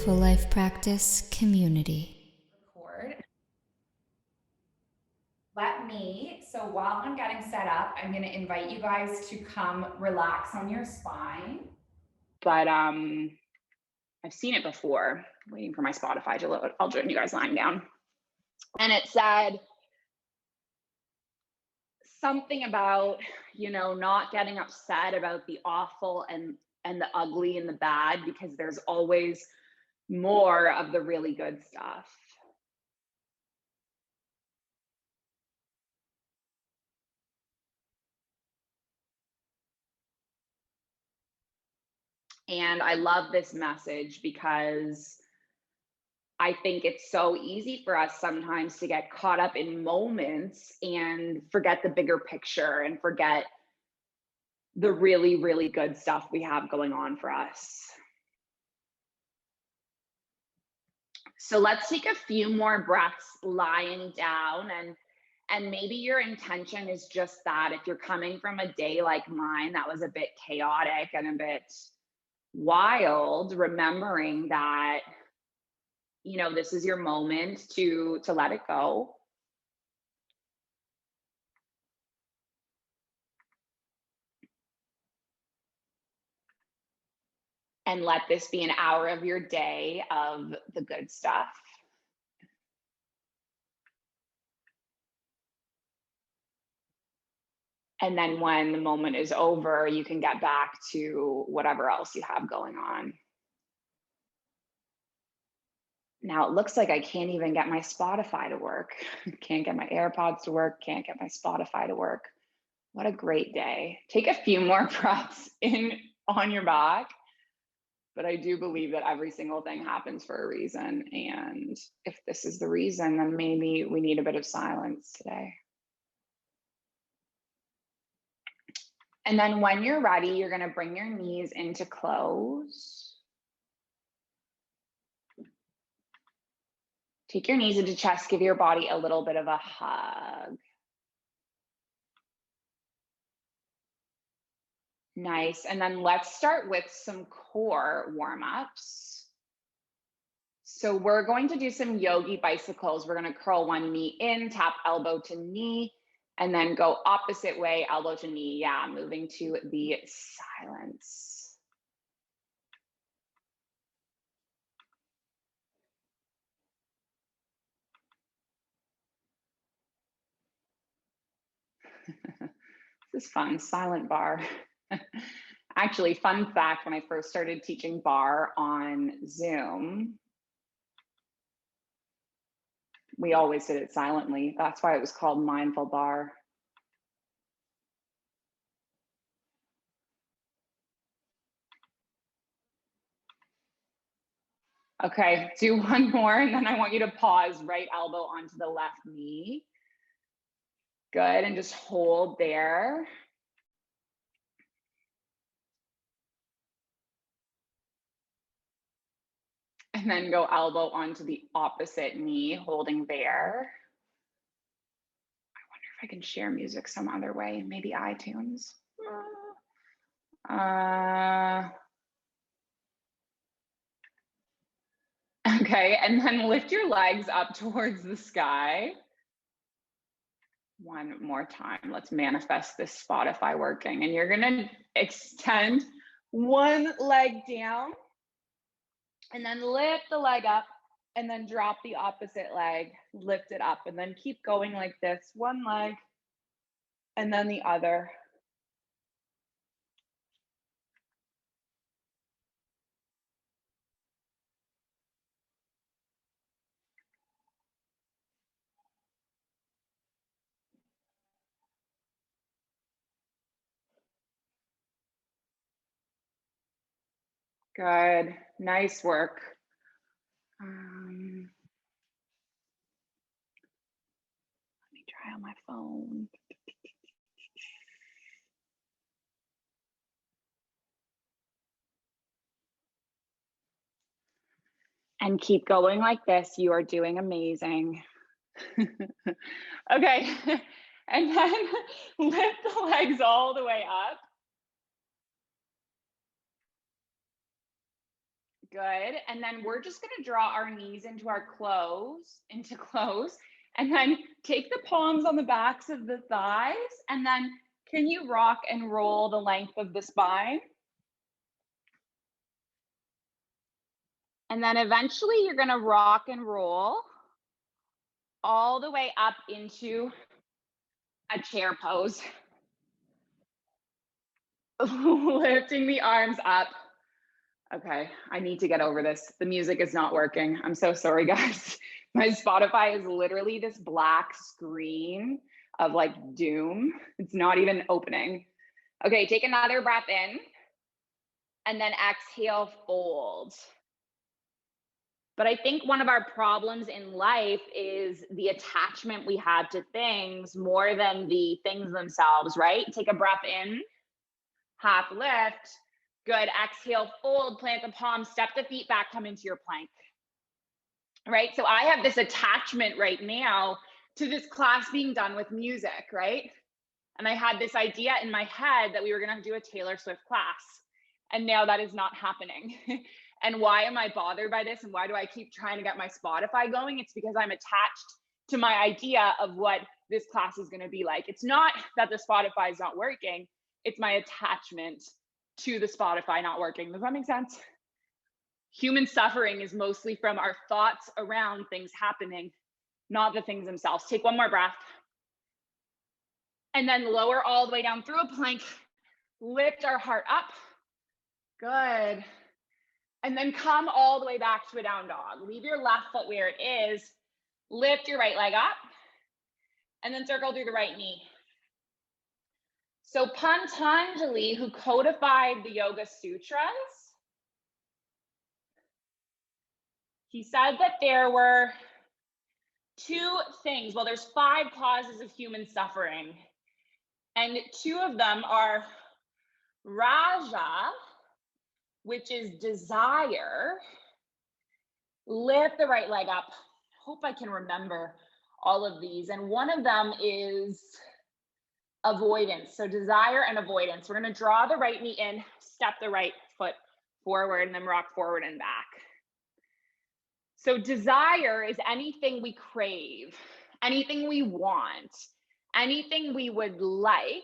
Mindful Life Practice Community. Record. So while I'm getting set up, I'm going to invite you guys to come relax on your spine. But I've seen it before, waiting for my Spotify to load. I'll join you guys lying down. And it said something about, not getting upset about the awful and the ugly and the bad, because there's always more of the really good stuff. And I love this message because I think it's so easy for us sometimes to get caught up in moments and forget the bigger picture and forget the really, really good stuff we have going on for us. So let's take a few more breaths lying down, and maybe your intention is just that if you're coming from a day like mine that was a bit chaotic and a bit wild, remembering that this is your moment to let it go. And let this be an hour of your day of the good stuff. And then when the moment is over, you can get back to whatever else you have going on. Now it looks like I can't even get my Spotify to work. Can't get my AirPods to work, can't get my Spotify to work. What a great day. Take a few more breaths in on your back. But I do believe that every single thing happens for a reason. And if this is the reason, then maybe we need a bit of silence today. And then when you're ready, you're going to bring your knees into close. Take your knees into chest, give your body a little bit of a hug. Nice. And then let's start with some core warm-ups. So we're going to do some yogi bicycles. We're going to curl one knee in, tap elbow to knee, and then go opposite way, elbow to knee. Yeah, moving to the silence. This is fun, silent bar. Actually, fun fact, when I first started teaching bar on Zoom, we always did it silently. That's why it was called Mindful Bar. Okay, do one more, and then I want you to pause, right elbow onto the left knee. Good, and just hold there. And then go elbow onto the opposite knee, holding there. I wonder if I can share music some other way, maybe iTunes. Okay, and then lift your legs up towards the sky. One more time. Let's manifest this Spotify working. And you're gonna extend one leg down and then lift the leg up and then drop the opposite leg, lift it up, and then keep going like this. One leg and then the other. Good, nice work. Let me try on my phone. And keep going like this. You are doing amazing. Okay, and then lift the legs all the way up. Good. And then we're just going to draw our knees into close, and then take the palms on the backs of the thighs. And then can you rock and roll the length of the spine? And then eventually you're going to rock and roll all the way up into a chair pose. Lifting the arms up. Okay, I need to get over this. The music is not working. I'm so sorry, guys. My Spotify is literally this black screen of like doom. It's not even opening. Okay, take another breath in and then exhale, fold. But I think one of our problems in life is the attachment we have to things more than the things themselves, right? Take a breath in, half lift. Good. Exhale, fold, plant the palms, step the feet back, come into your plank. Right? So I have this attachment right now to this class being done with music, right? And I had this idea in my head that we were going to do a Taylor Swift class. And now that is not happening. And why am I bothered by this? And why do I keep trying to get my Spotify going? It's because I'm attached to my idea of what this class is going to be like. It's not that the Spotify is not working. It's my attachment to the Spotify not working. Does that make sense? Human suffering is mostly from our thoughts around things happening, not the things themselves. Take one more breath. And then lower all the way down through a plank. Lift our heart up. Good. And then come all the way back to a down dog. Leave your left foot where it is. Lift your right leg up. And then circle through the right knee. So Patanjali, who codified the Yoga Sutras, he said that there were two things. Well, there's 5 causes of human suffering. And 2 of them are Raja, which is desire. Lift the right leg up. Hope I can remember all of these. And one of them is avoidance. So desire and avoidance. We're going to draw the right knee in, step the right foot forward, and then rock forward and back. So desire is anything we crave, anything we want, anything we would like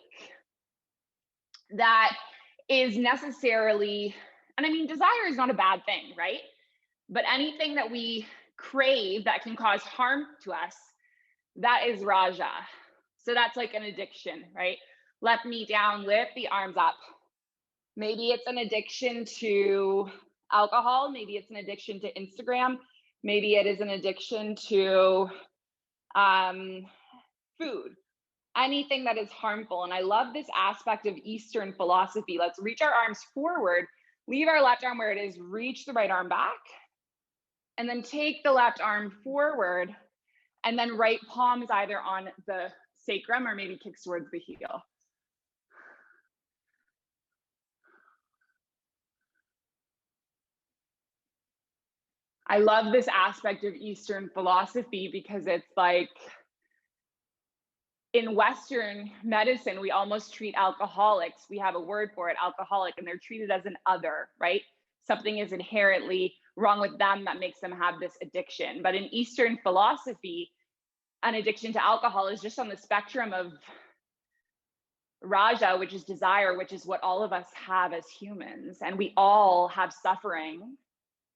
that is necessarily, and I mean, desire is not a bad thing, right? But anything that we crave that can cause harm to us, that is Raja. So that's like an addiction, right? Left knee down, lift the arms up. Maybe it's an addiction to alcohol. Maybe it's an addiction to Instagram. Maybe it is an addiction to food, anything that is harmful. And I love this aspect of Eastern philosophy. Let's reach our arms forward, leave our left arm where it is, reach the right arm back, and then take the left arm forward, and then right palm is either on the sacrum or maybe kicks towards the heel. I love this aspect of Eastern philosophy because it's like in Western medicine, we almost treat alcoholics. We have a word for it, alcoholic, and they're treated as an other, right? Something is inherently wrong with them that makes them have this addiction. But in Eastern philosophy, an addiction to alcohol is just on the spectrum of Raja, which is desire, which is what all of us have as humans. And we all have suffering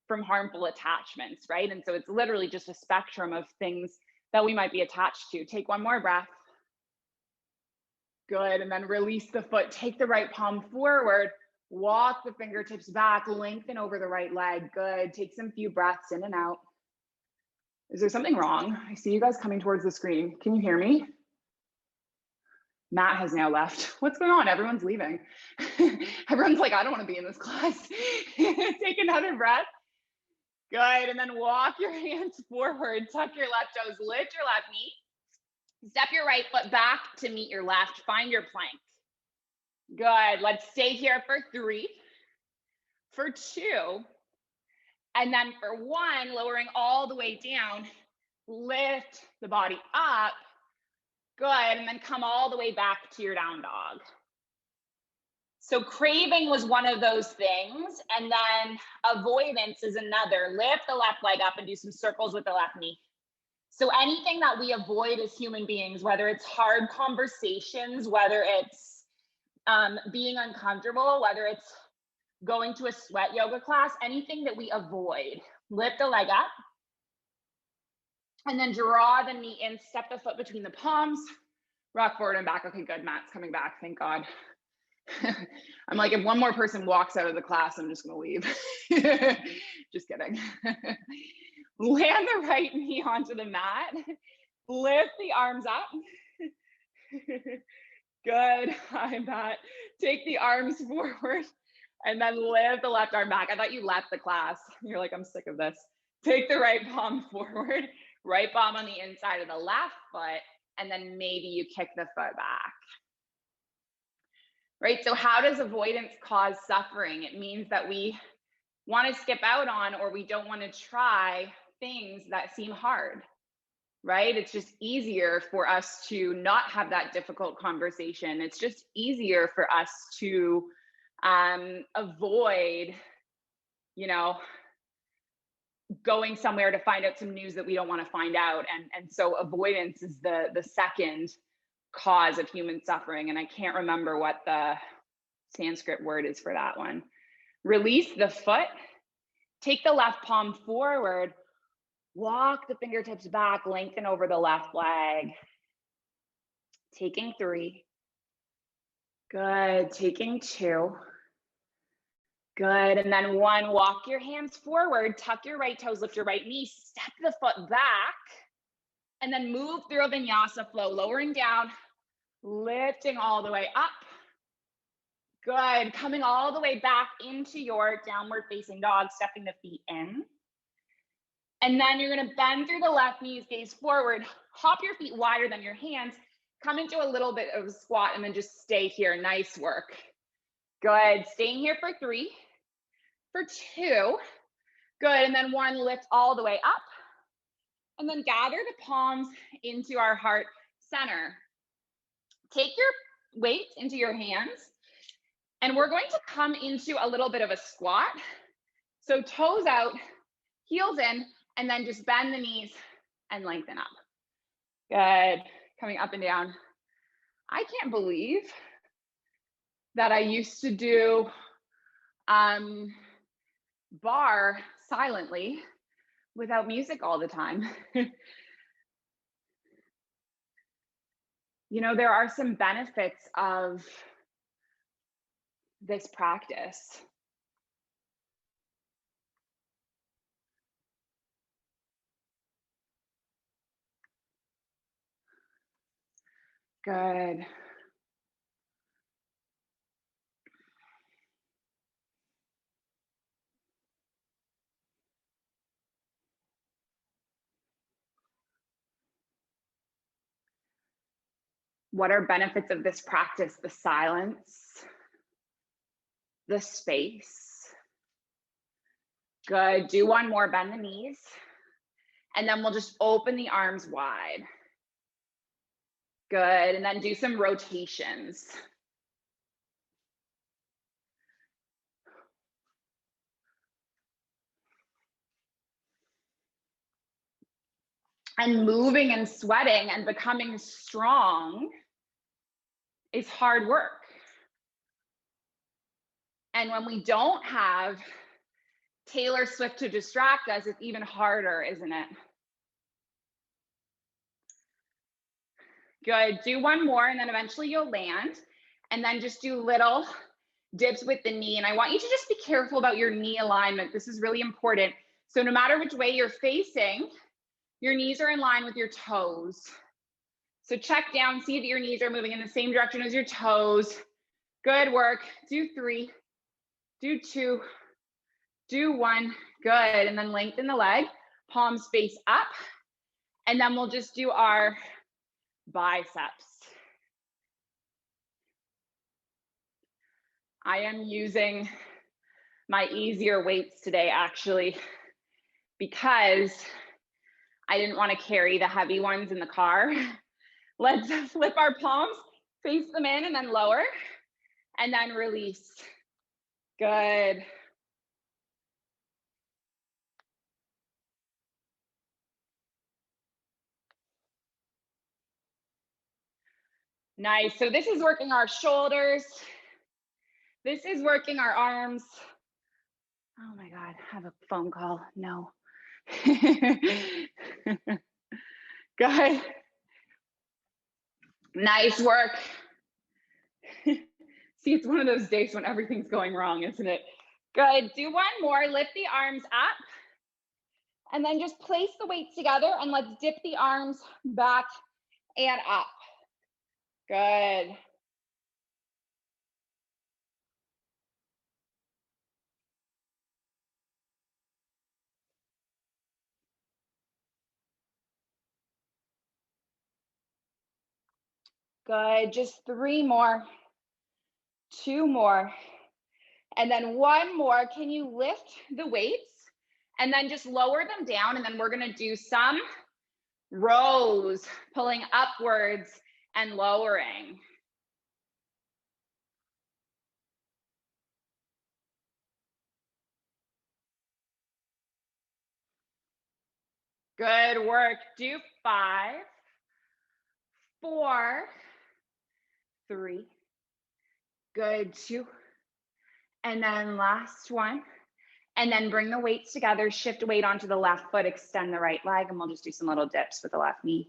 from harmful attachments, right? And so it's literally just a spectrum of things that we might be attached to. Take one more breath. Good. And then release the foot. Take the right palm forward. Walk the fingertips back. Lengthen over the right leg. Good. Take some few breaths in and out. Is there something wrong? I see you guys coming towards the screen. Can you hear me? Matt has now left. What's going on? Everyone's leaving. Everyone's like, I don't want to be in this class. Take another breath. Good. And then walk your hands forward. Tuck your left toes. Lift your left knee. Step your right foot back to meet your left. Find your plank. Good. Let's stay here for 3, for 2, and then for 1, lowering all the way down. Lift the body up. Good. And then come all the way back to your down dog. So craving was one of those things. And then avoidance is another. Lift the left leg up and do some circles with the left knee. So anything that we avoid as human beings, whether it's hard conversations, whether it's being uncomfortable, whether it's going to a sweat yoga class, anything that we avoid, lift the leg up and then draw the knee in, step the foot between the palms, rock forward and back. Okay, good. Matt's coming back. Thank God. I'm like, if one more person walks out of the class, I'm just going to leave. Just kidding. Land the right knee onto the mat. Lift the arms up. Good. I'm Matt. Take the arms forward and then lift the left arm back. I thought you left the class. You're like, I'm sick of this. Take the right palm forward, right palm on the inside of the left foot, and then maybe you kick the foot back. Right? So how does avoidance cause suffering? It means that we want to skip out on, or we don't want to try things that seem hard, right? It's just easier for us to not have that difficult conversation. It's just easier for us to avoid, you know, going somewhere to find out some news that we don't want to find out. And so avoidance is the second cause of human suffering. And I can't remember what the Sanskrit word is for that one. Release the foot, take the left palm forward, walk the fingertips back, lengthen over the left leg. Taking 3. Good. Taking 2. Good. And then 1, walk your hands forward, tuck your right toes, lift your right knee, step the foot back, and then move through a vinyasa flow, lowering down, lifting all the way up. Good. Coming all the way back into your downward facing dog, stepping the feet in. And then you're going to bend through the left knees, gaze forward, hop your feet wider than your hands, come into a little bit of a squat, and then just stay here. Nice work. Good. Staying here for 3, for 2. Good. And then 1, lift all the way up. And then gather the palms into our heart center. Take your weight into your hands. And we're going to come into a little bit of a squat. So toes out, heels in, and then just bend the knees and lengthen up. Good. Coming up and down. I can't believe that I used to do Barre silently without music all the time. You know, there are some benefits of this practice. Good. What are benefits of this practice? The silence, the space. Good. Do 1 more, bend the knees. And then we'll just open the arms wide. Good. And then do some rotations. And moving and sweating and becoming strong is hard work. And when we don't have Taylor Swift to distract us, it's even harder, isn't it? Good. Do 1 more, and then eventually you'll land. And then just do little dips with the knee. And I want you to just be careful about your knee alignment. This is really important. So no matter which way you're facing, your knees are in line with your toes. So check down, see that your knees are moving in the same direction as your toes. Good work. Do 3, do 2, do 1. Good. And then lengthen the leg, palms face up. And then we'll just do our biceps. I am using my easier weights today, actually, because I didn't want to carry the heavy ones in the car. Let's flip our palms, face them in, and then lower. and then release. Good. Nice. So this is working our shoulders. This is working our arms. Oh my God, I have a phone call. No. Good. Nice work. See, it's one of those days when everything's going wrong, isn't it? Good. Do one more. Lift the arms up. And then just place the weights together and let's dip the arms back and up. Good. Good. Just 3 more. 2 more. And then 1 more. Can you lift the weights and then just lower them down? And then we're going to do some rows, pulling upwards and lowering. Good work. Do 5, 4, 3. Good. 2. And then last one. And then bring the weights together, shift weight onto the left foot, extend the right leg, and we'll just do some little dips with the left knee.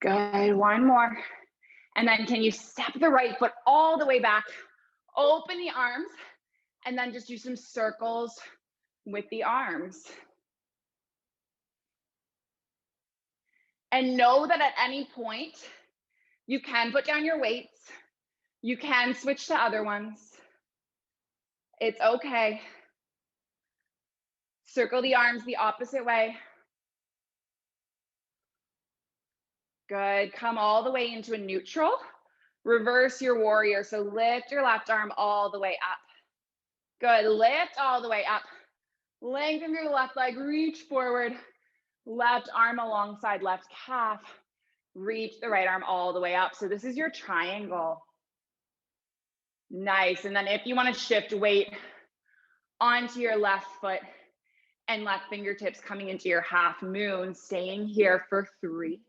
Good, 1 more. And then can you step the right foot all the way back, open the arms, and then just do some circles with the arms. And know that at any point, you can put down your weights. You can switch to other ones. It's okay. Circle the arms the opposite way. Good. Come all the way into a neutral. Reverse your warrior. So lift your left arm all the way up. Good. Lift all the way up. Lengthen through the left leg. Reach forward. Left arm alongside left calf. Reach the right arm all the way up. So this is your triangle. Nice. And then if you want to shift weight onto your left foot and left fingertips coming into your half moon, staying here for 3.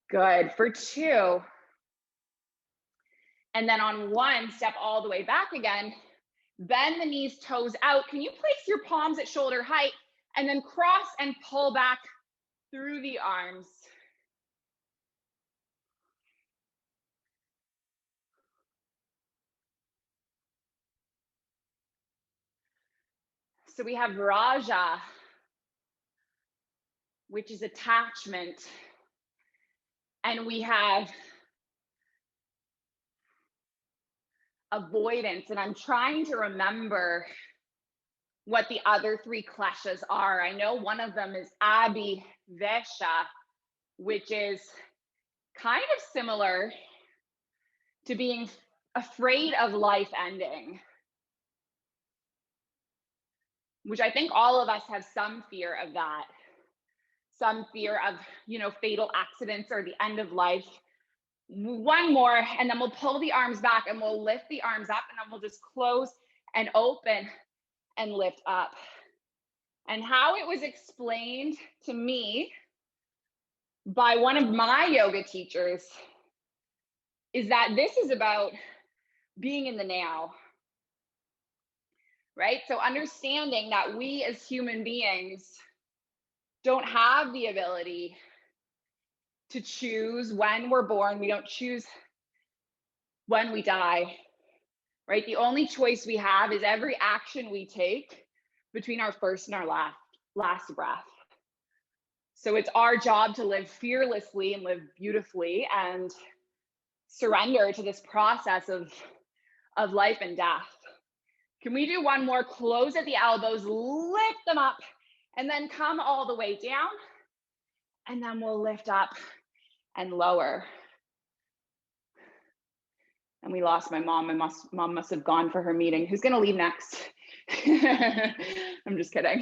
Good. For 2. And then on 1, step all the way back again. Bend the knees, toes out. Can you place your palms at shoulder height and then cross and pull back through the arms? So we have Raja, which is attachment. And we have avoidance. And I'm trying to remember what the other 3 kleshas are. I know one of them is Abhi Vesha, which is kind of similar to being afraid of life ending, which I think all of us have some fear of that. Some fear of, fatal accidents or the end of life. 1 more, and then we'll pull the arms back and we'll lift the arms up, and then we'll just close and open and lift up. And how it was explained to me by one of my yoga teachers is that this is about being in the now, right? So understanding that we as human beings don't have the ability to choose when we're born. We don't choose when we die, right? The only choice we have is every action we take between our first and our last breath. So it's our job to live fearlessly and live beautifully and surrender to this process of life and death. Can we do 1 more? Close at the elbows, lift them up, and then come all the way down. And then we'll lift up and lower. And we lost my mom. My mom must have gone for her meeting. Who's going to leave next? I'm just kidding.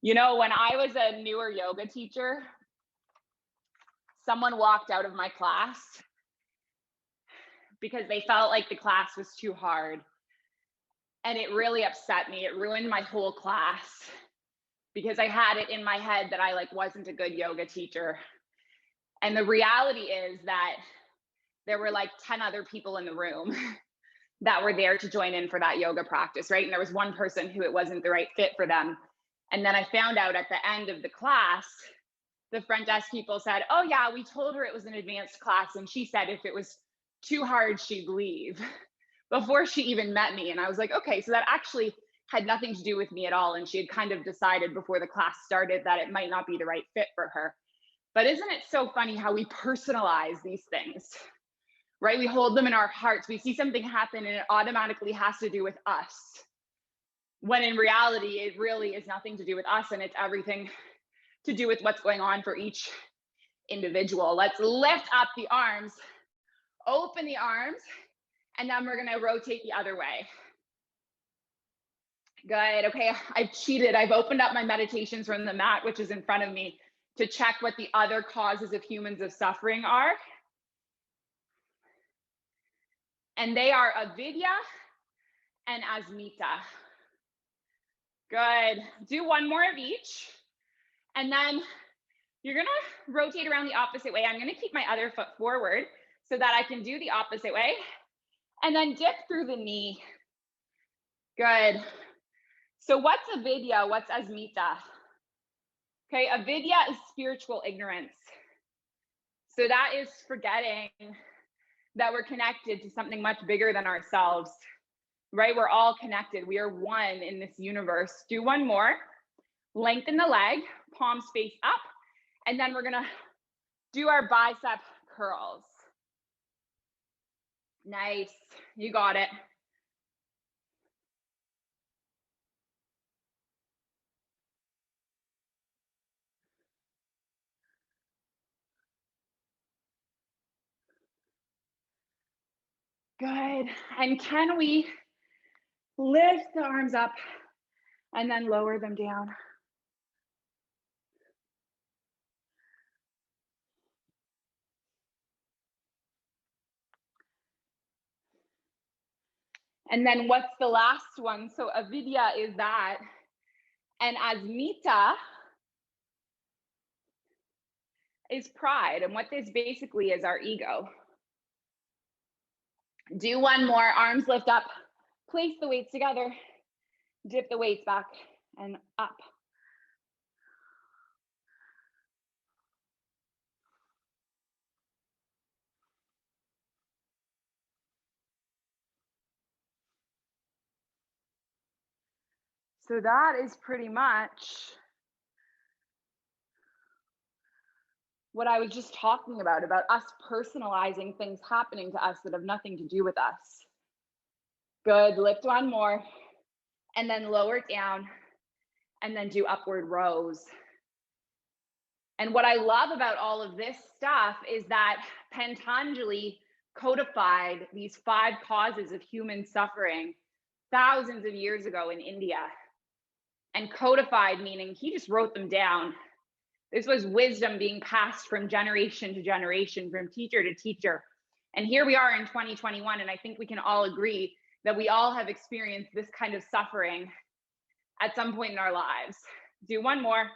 You know, when I was a newer yoga teacher, someone walked out of my class because they felt like the class was too hard. And it really upset me. It ruined my whole class because I had it in my head that I like wasn't a good yoga teacher. And the reality is that there were like 10 other people in the room that were there to join in for that yoga practice, right? And there was one person who it wasn't the right fit for them. And then I found out at the end of the class, the front desk people said, oh yeah, we told her it was an advanced class. And she said if it was too hard, she'd leave before she even met me. And I was like, okay, so that actually had nothing to do with me at all. And she had kind of decided before the class started that it might not be the right fit for her. But isn't it so funny how we personalize these things, right? We hold them in our hearts. We see something happen and it automatically has to do with us. When in reality, it really is nothing to do with us and it's everything to do with what's going on for each individual. Let's lift up the arms, open the arms, and then we're gonna rotate the other way. Good, okay, I've cheated. I've opened up my meditations from the mat, which is in front of me, to check what the other causes of humans of suffering are. And they are avidya and asmita. Good, do one more of each. And then you're gonna rotate around the opposite way. I'm gonna keep my other foot forward so that I can do the opposite way. And then dip through the knee. Good. So what's avidya? What's asmita? Okay, avidya is spiritual ignorance. So that is forgetting that we're connected to something much bigger than ourselves, right? We're all connected. We are one in this universe. Do one more. Lengthen the leg, palms face up, and then we're gonna do our bicep curls. Nice, you got it. Good, and can we lift the arms up and then lower them down? And then what's the last one? So avidya is that, and asmita is pride. And what this basically is our ego. Do one more, arms lift up, place the weights together, dip the weights back and up. So that is pretty much what I was just talking about us personalizing things happening to us that have nothing to do with us. Good, lift one more, and then lower it down, and then do upward rows. And what I love about all of this stuff is that Patanjali codified these 5 causes of human suffering thousands of years ago in India. And codified meaning he just wrote them down. This was wisdom being passed from generation to generation, from teacher to teacher. And here we are in 2021, and I think we can all agree that we all have experienced this kind of suffering at some point in our lives. Do one more.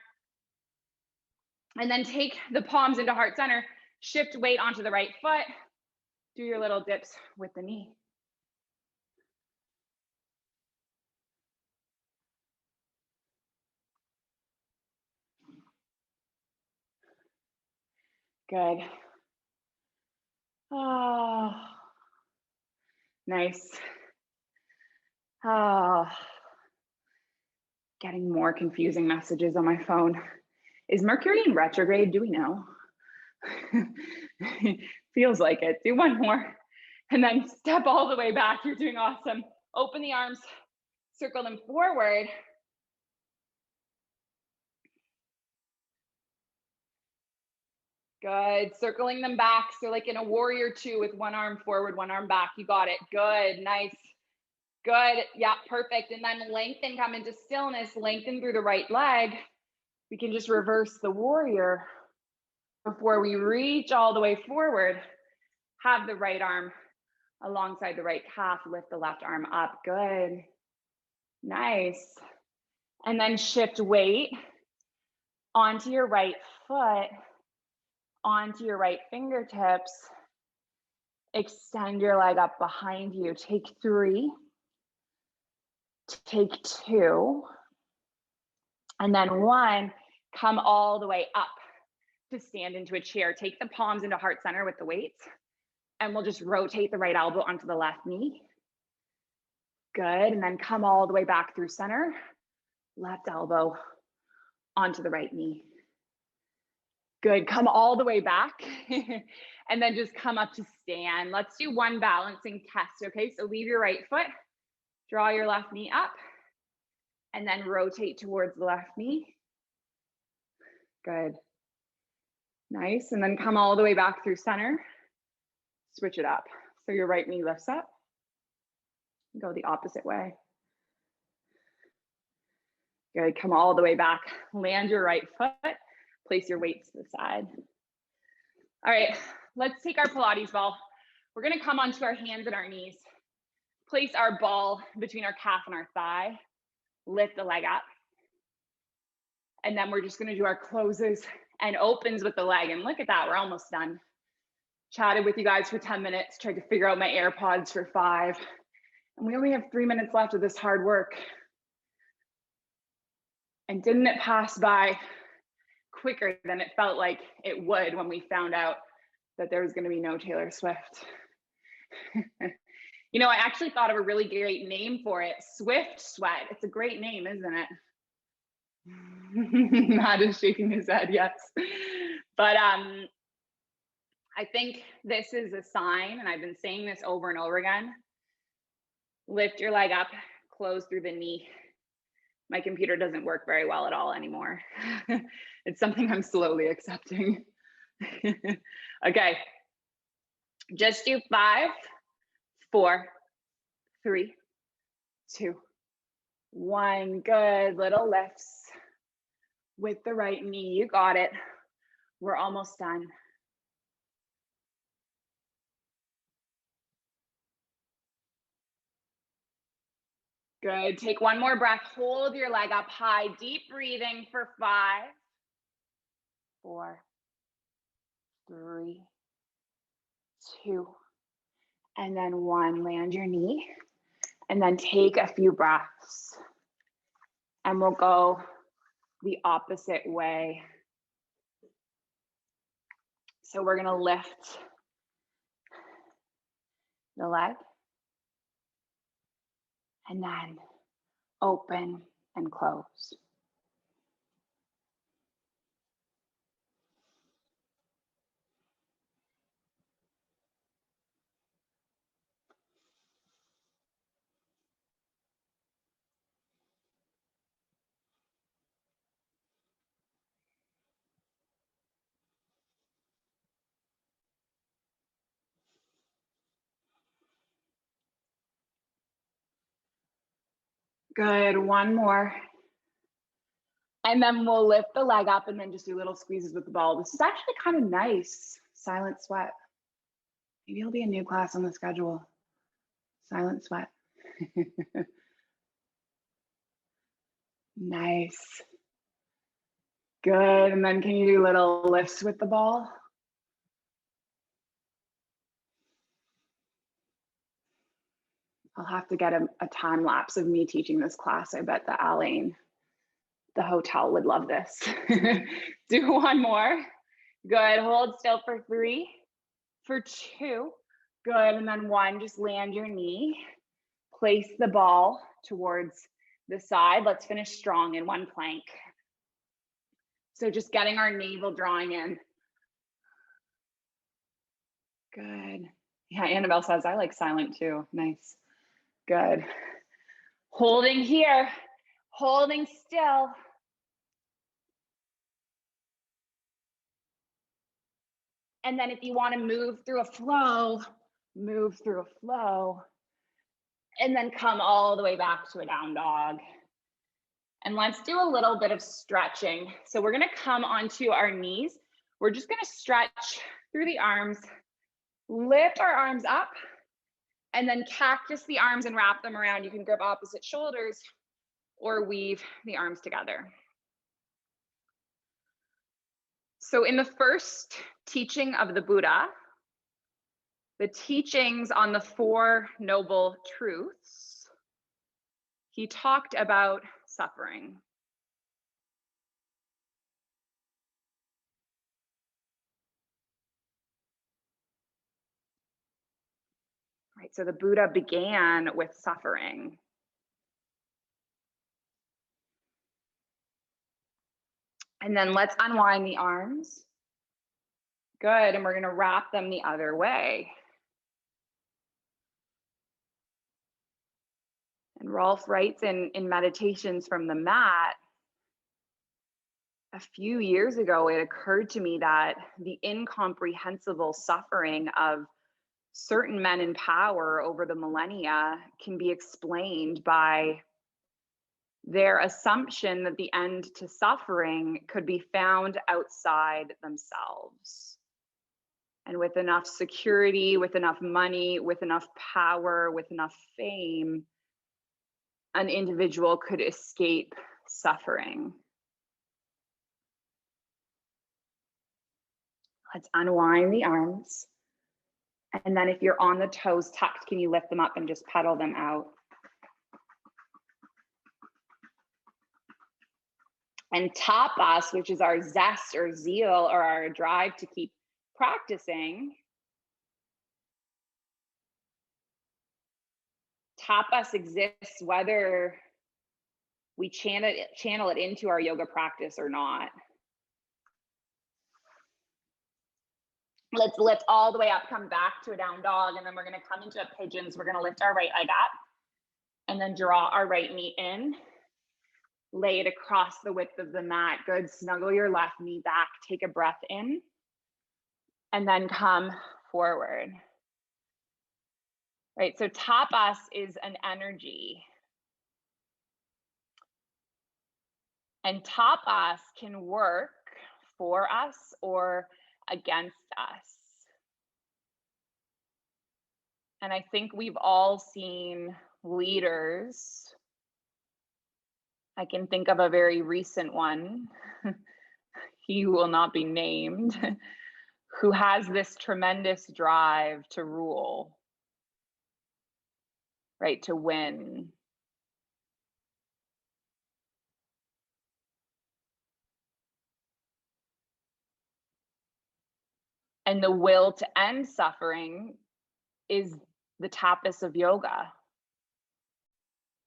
And then take the palms into heart center, shift weight onto the right foot, do your little dips with the knee. Good. Oh, nice. Oh, getting more confusing messages on my phone. Is Mercury in retrograde? Do we know? Feels like it. Do one more. And then step all the way back. You're doing awesome. Open the arms, circle them forward. Good, circling them back. So like in a warrior 2 with one arm forward, one arm back. You got it, good, nice. Good. Yeah, perfect. And then lengthen, come into stillness, lengthen through the right leg. We can just reverse the warrior before we reach all the way forward. Have the right arm alongside the right calf, lift the left arm up. Good. Nice. And then shift weight onto your right foot, onto your right fingertips. Extend your leg up behind you. Take 3, take 2, and then 1. Come all the way up to stand into a chair. Take the palms into heart center with the weights, and we'll just rotate the right elbow onto the left knee. Good. And then come all the way back through center. Left elbow onto the right knee. Good. Come all the way back and then just come up to stand. Let's do one balancing test. Okay. So leave your right foot, draw your left knee up, and then rotate towards the left knee. Good. Nice. And then come all the way back through center. Switch it up. So your right knee lifts up. Go the opposite way. Good. Come all the way back. Land your right foot. Place your weights to the side. All right. Let's take our Pilates ball. We're going to come onto our hands and our knees. Place our ball between our calf and our thigh. Lift the leg up. And then we're just going to do our closes and opens with the leg. And look at that. We're almost done. Chatted with you guys for 10 minutes. Tried to figure out my AirPods for 5. And we only have 3 minutes left of this hard work. And didn't it pass by quicker than it felt like it would when we found out that there was going to be no Taylor Swift? You know, I actually thought of a really great name for it. Swift Sweat. It's a great name, isn't it? Matt is shaking his head, yes. But I think this is a sign, and I've been saying this over and over again. Lift your leg up, close through the knee. My computer doesn't work very well at all anymore. It's something I'm slowly accepting. Okay, just do 5, 4, 3, 2, 1. Good, little lifts with the right knee. You got it. We're almost done. Good. Take one more breath. Hold your leg up high. Deep breathing for 5, 4, 3, 2, and then 1. Land your knee. And then take a few breaths. And we'll go the opposite way. So we're going to lift the leg. And then open and close. Good. One more. And then we'll lift the leg up and then just do little squeezes with the ball. This is actually kind of nice. Silent sweat. Maybe it'll be a new class on the schedule. Silent sweat. Nice. Good. And then can you do little lifts with the ball? I'll have to get a time lapse of me teaching this class. I bet the Alain, the hotel, would love this. Do one more. Good. Hold still for 3, for 2. Good. And then 1, just land your knee. Place the ball towards the side. Let's finish strong in 1 plank. So just getting our navel drawing in. Good. Yeah, Annabelle says, I like silent too. Nice. Good. Holding here, holding still. And then if you want to move through a flow, move through a flow. And then come all the way back to a down dog. And let's do a little bit of stretching. So we're gonna come onto our knees. We're just gonna stretch through the arms, lift our arms up, and then cactus the arms and wrap them around. You can grip opposite shoulders or weave the arms together. So in the first teaching of the Buddha, the teachings on the Four Noble Truths, he talked about suffering. Right, so the Buddha began with suffering. And then let's unwind the arms. Good, and we're gonna wrap them the other way. And Rolf writes in Meditations from the Mat, a few years ago, it occurred to me that the incomprehensible suffering of certain men in power over the millennia can be explained by their assumption that the end to suffering could be found outside themselves. And with enough security, with enough money, with enough power, with enough fame, an individual could escape suffering. Let's unwind the arms. And then if you're on the toes tucked, can you lift them up and just pedal them out? And tapas, which is our zest or zeal or our drive to keep practicing. Tapas exists whether we channel it into our yoga practice or not. Let's lift all the way up, come back to a down dog, and then we're gonna come into a pigeons. We're gonna lift our right leg up and then draw our right knee in. Lay it across the width of the mat. Good, snuggle your left knee back, take a breath in, and then come forward. Right, so tapas is an energy. And tapas can work for us or against us. And I think we've all seen leaders. I can think of a very recent one, he will not be named, who has this tremendous drive to rule, right, to win. And the will to end suffering is the tapas of yoga,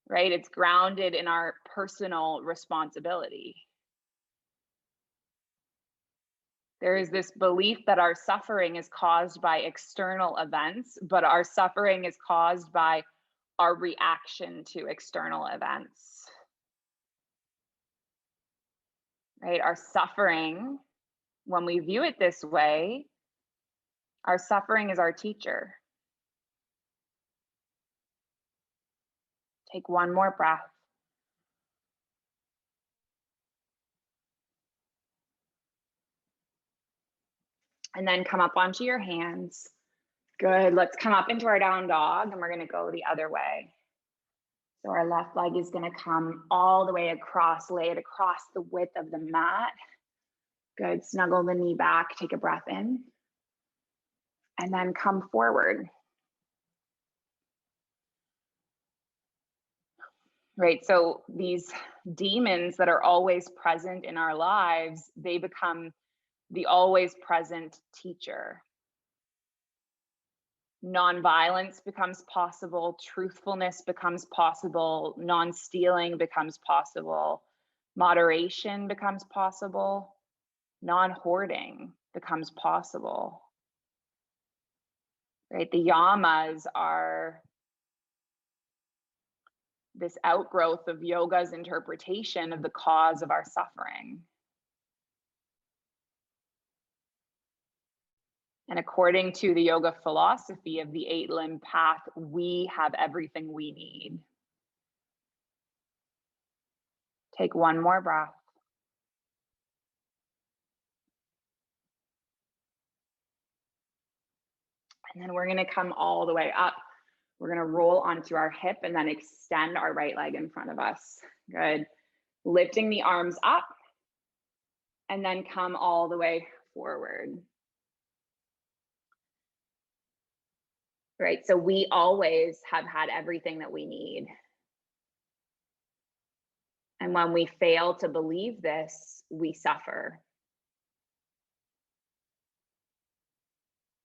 right? It's grounded in our personal responsibility. There is this belief that our suffering is caused by external events, but our suffering is caused by our reaction to external events, right? Our suffering, when we view it this way, our suffering is our teacher. Take one more breath. And then come up onto your hands. Good, let's come up into our down dog and we're gonna go the other way. So our left leg is gonna come all the way across, lay it across the width of the mat. Good, snuggle the knee back, take a breath in. And then come forward. Right, so these demons that are always present in our lives, they become the always present teacher. Non-violence becomes possible, truthfulness becomes possible, non-stealing becomes possible, moderation becomes possible, non-hoarding becomes possible. Right, the yamas are this outgrowth of yoga's interpretation of the cause of our suffering. And according to the yoga philosophy of the 8-limb path, we have everything we need. Take one more breath. And then we're going to come all the way up. We're going to roll onto our hip and then extend our right leg in front of us. Good. Lifting the arms up and then come all the way forward. Right. So we always have had everything that we need. And when we fail to believe this, we suffer.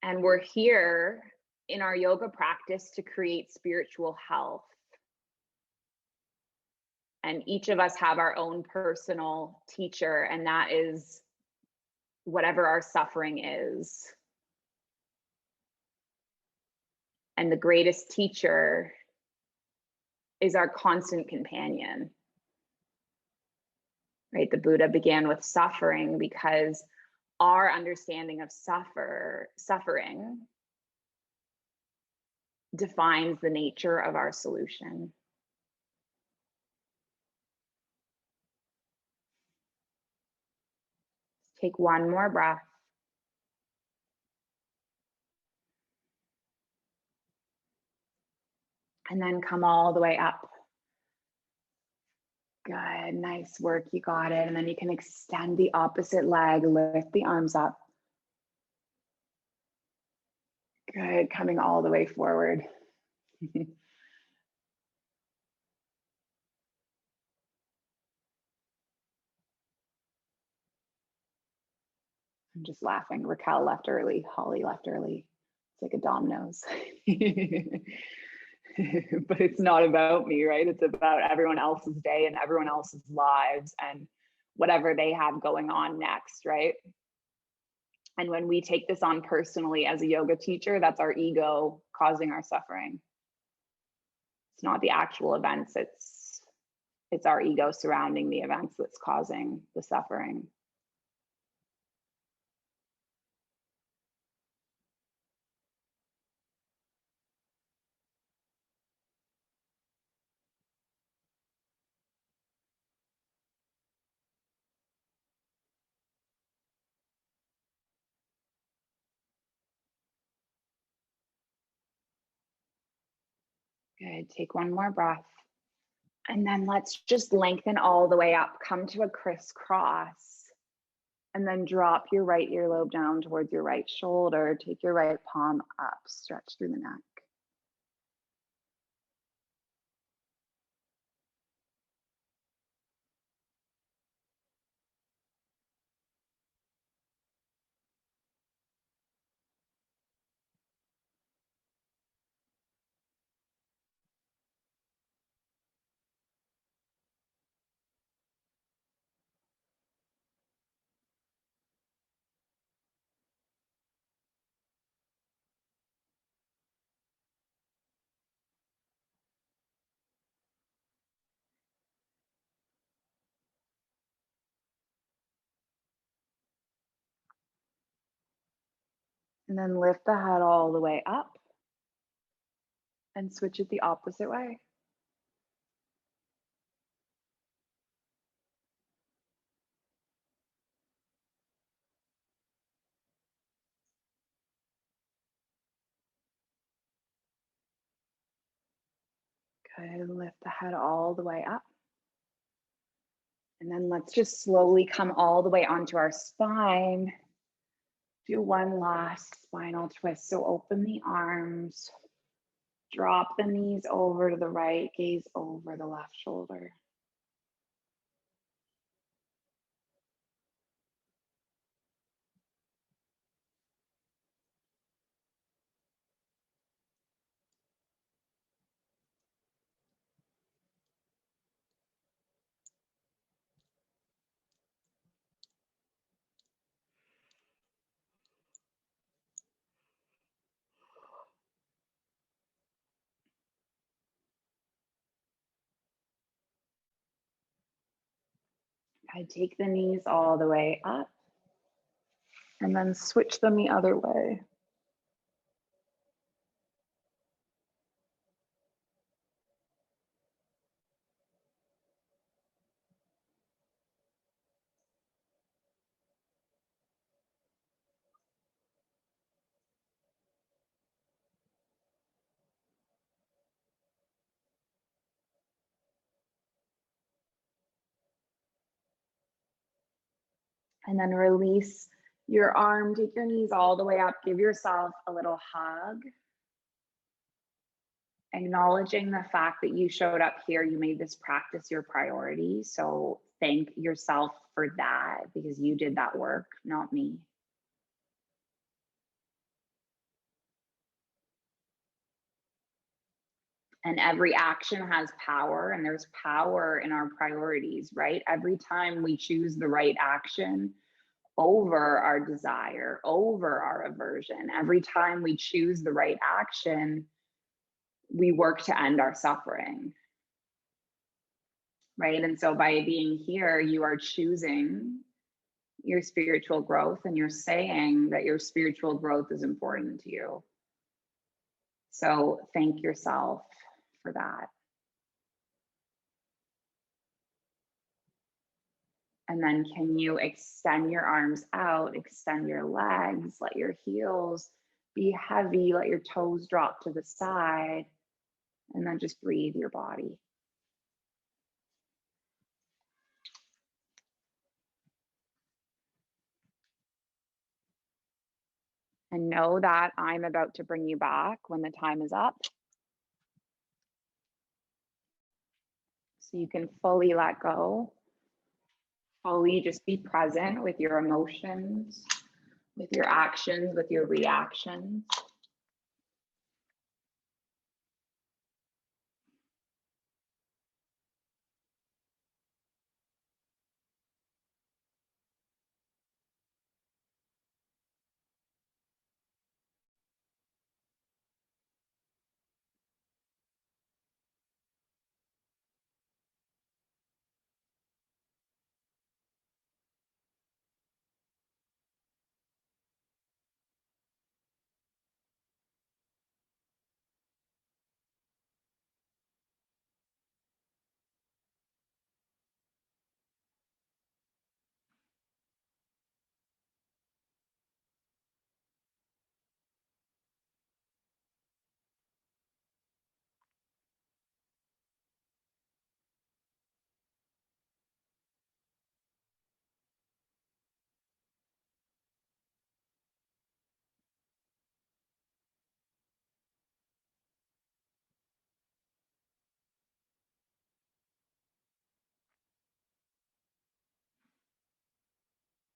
And we're here in our yoga practice to create spiritual health. And each of us have our own personal teacher, and that is whatever our suffering is. And the greatest teacher is our constant companion. Right? The Buddha began with suffering because our understanding of suffering defines the nature of our solution. Take one more breath. And then come all the way up. Good, nice work, you got it. And then you can extend the opposite leg, lift the arms up. Good, coming all the way forward. I'm just laughing. Raquel left early, Holly left early. It's like a dominoes. But it's not about me, right? It's about everyone else's day and everyone else's lives and whatever they have going on next, right? And when we take this on personally as a yoga teacher, that's our ego causing our suffering. It's not the actual events, it's our ego surrounding the events that's causing the suffering. Good, take one more breath. And then let's just lengthen all the way up, come to a crisscross, and then drop your right earlobe down towards your right shoulder. Take your right palm up, stretch through the neck. And then lift the head all the way up and switch it the opposite way. Good, lift the head all the way up. And then let's just slowly come all the way onto our spine. Do one last spinal twist. So open the arms, drop the knees over to the right, gaze over the left shoulder. I take the knees all the way up and then switch them the other way. And then release your arm, take your knees all the way up, give yourself a little hug. Acknowledging the fact that you showed up here, you made this practice your priority. So thank yourself for that, because you did that work, not me. And every action has power, and there's power in our priorities, right? Every time we choose the right action over our desire, over our aversion, every time we choose the right action, we work to end our suffering, right? And so by being here, you are choosing your spiritual growth, and you're saying that your spiritual growth is important to you. So thank yourself for that. And then can you extend your arms out, extend your legs, let your heels be heavy, let your toes drop to the side, and then just breathe your body. And know that I'm about to bring you back when the time is up. So you can fully let go, fully just be present with your emotions, with your actions, with your reactions.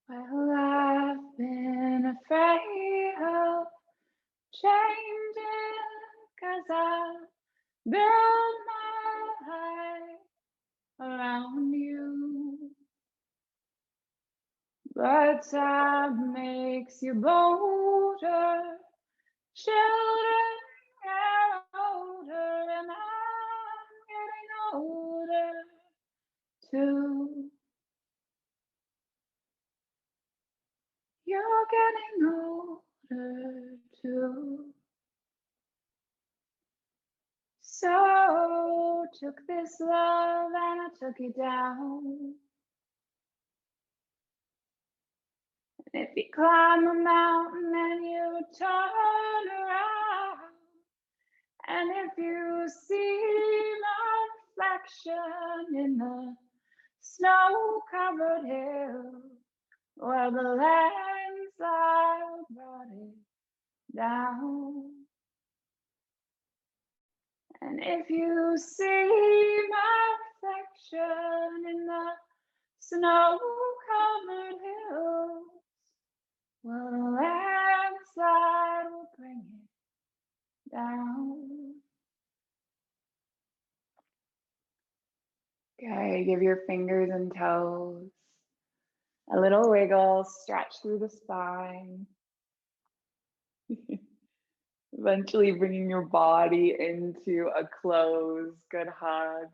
Well, I've been afraid of changing, 'cause I've built my life around you. But time makes you bolder, children get older, and I'm getting older too. You're getting older too. So took this love and I took it down. And if you climb a mountain and you turn around, and if you see my reflection in the snow-covered hill, well, the landslide brought it down. And if you see my reflection in the snow-covered hills, well, the landslide will bring it down. Okay, give your fingers and toes a little wiggle, stretch through the spine. Eventually bringing your body into a close. Good hug.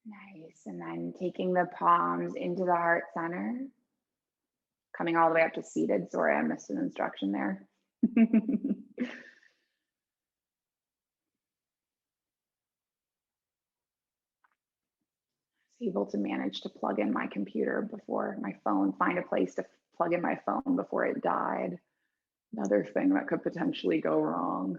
Nice. And then taking the palms into the heart center, coming all the way up to seated. Sorry, I missed an instruction there. Able to manage to plug in my computer before my phone, find a place to plug in my phone before it died. Another thing that could potentially go wrong.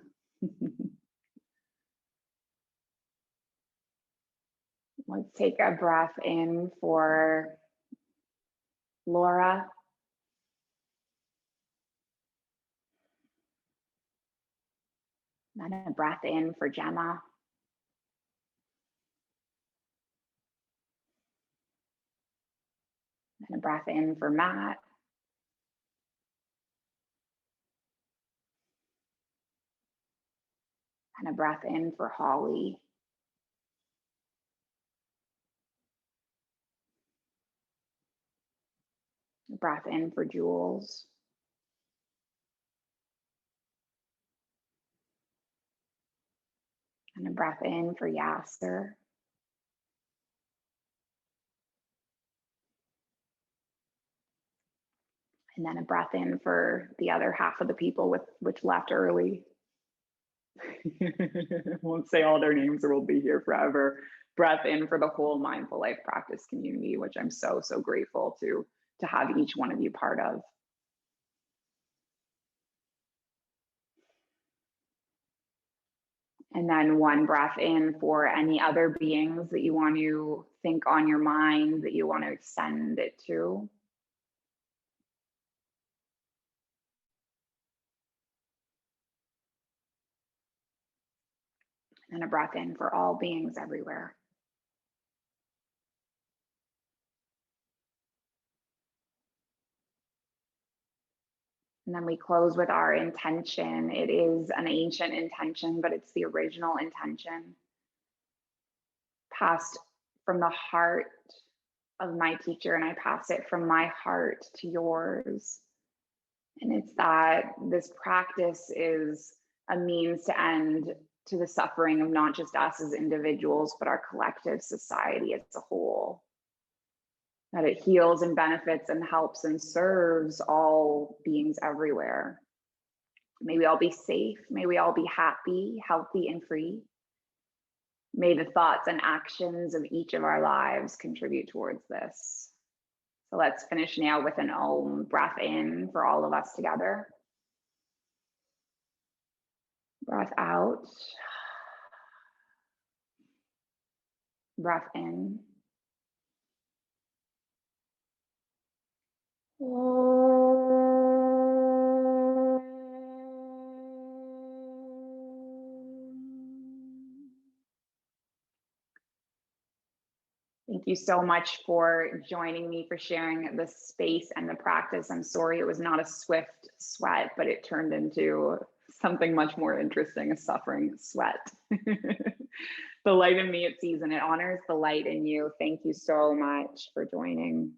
Let's take a breath in for Laura. Then a breath in for Gemma. And a breath in for Matt. And a breath in for Holly. A breath in for Jules. And a breath in for Yasser. And then a breath in for the other half of the people which left early. Won't say all their names or we'll be here forever. Breath in for the whole Mindful Life practice community, which I'm so, so grateful to have each one of you part of. And then one breath in for any other beings that you want to think on your mind, that you want to extend it to. And a breath in for all beings everywhere. And then we close with our intention. It is an ancient intention, but it's the original intention, passed from the heart of my teacher, and I pass it from my heart to yours. And it's that this practice is a means to end to the suffering of not just us as individuals, but our collective society as a whole. That it heals and benefits and helps and serves all beings everywhere. May we all be safe. May we all be happy, healthy, and free. May the thoughts and actions of each of our lives contribute towards this. So let's finish now with an Om breath in for all of us together. Breath out. Breath in. Thank you so much for joining me, for sharing the space and the practice. I'm sorry it was not a swift sweat, but it turned into something much more interesting, a suffering sweat. The light in me it sees and it honors the light in you. Thank you so much for joining.